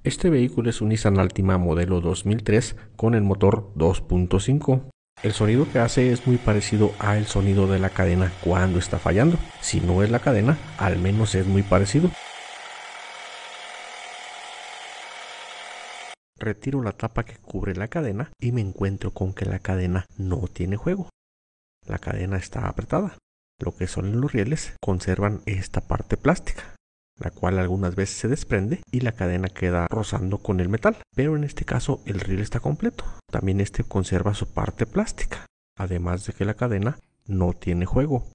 Este vehículo es un Nissan Altima modelo 2003 con el motor 2.5. El sonido que hace es muy parecido al sonido de la cadena cuando está fallando. Si no es la cadena, al menos es muy parecido. Retiro la tapa que cubre la cadena y me encuentro con que la cadena no tiene juego. La cadena está apretada. Lo que son los rieles conservan esta parte plástica, la cual algunas veces se desprende y la cadena queda rozando con el metal, pero en este caso el riel está completo. También este conserva su parte plástica, además de que la cadena no tiene juego,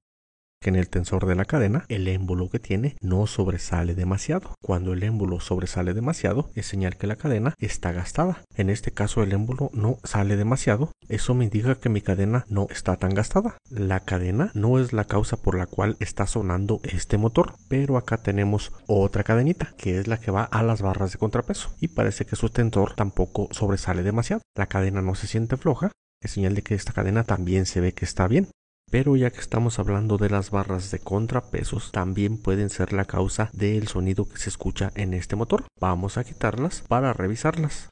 que en el tensor de la cadena el émbolo que tiene no sobresale demasiado. Cuando el émbolo sobresale demasiado es señal que la cadena está gastada. En este caso el émbolo no sale demasiado, eso me indica que mi cadena no está tan gastada. La cadena no es la causa por la cual está sonando este motor, pero acá tenemos otra cadenita que es la que va a las barras de contrapeso y parece que su tensor tampoco sobresale demasiado. La cadena no se siente floja, es señal de que esta cadena también se ve que está bien. Pero ya que estamos hablando de las barras de contrapesos, también pueden ser la causa del sonido que se escucha en este motor. Vamos a quitarlas para revisarlas.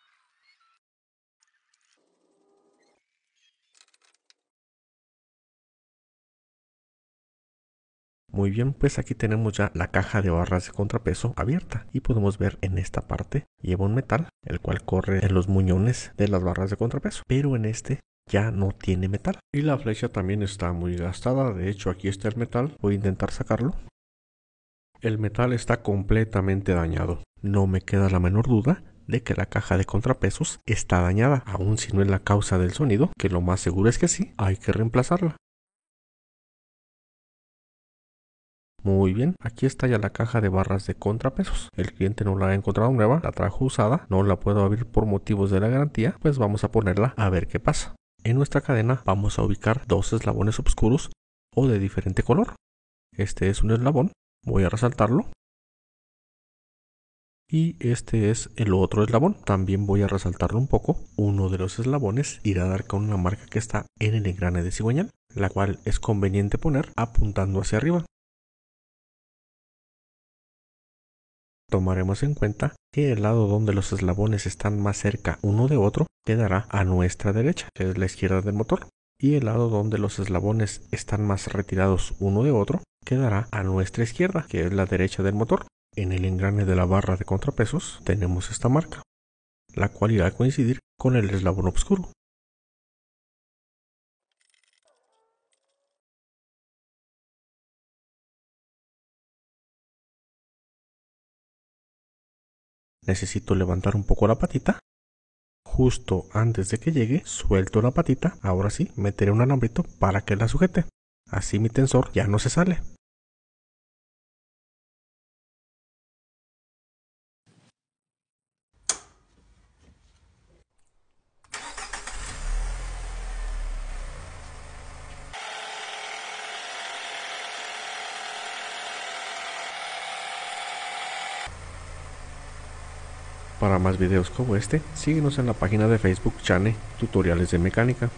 Muy bien, pues aquí tenemos ya la caja de barras de contrapeso abierta y podemos ver en esta parte lleva un metal, el cual corre en los muñones de las barras de contrapeso, pero en este ya no tiene metal. Y la flecha también está muy gastada, de hecho aquí está el metal, voy a intentar sacarlo. El metal está completamente dañado, no me queda la menor duda de que la caja de contrapesos está dañada, aun si no es la causa del sonido, que lo más seguro es que sí, hay que reemplazarla. Muy bien, aquí está ya la caja de barras de contrapesos. El cliente no la ha encontrado nueva, la trajo usada, no la puedo abrir por motivos de la garantía, pues vamos a ponerla a ver qué pasa. En nuestra cadena vamos a ubicar dos eslabones oscuros o de diferente color. Este es un eslabón, voy a resaltarlo. Y este es el otro eslabón, también voy a resaltarlo un poco. Uno de los eslabones irá a dar con una marca que está en el engrane de cigüeñal, la cual es conveniente poner apuntando hacia arriba. Tomaremos en cuenta que el lado donde los eslabones están más cerca uno de otro quedará a nuestra derecha, que es la izquierda del motor, y el lado donde los eslabones están más retirados uno de otro quedará a nuestra izquierda, que es la derecha del motor. En el engrane de la barra de contrapesos tenemos esta marca, la cual irá a coincidir con el eslabón oscuro. Necesito levantar un poco la patita. Justo antes de que llegue, suelto la patita. Ahora sí, meteré un alambrito para que la sujete. Así mi tensor ya no se sale. Para más videos como este, síguenos en la página de Facebook Chane Tutoriales de Mecánica.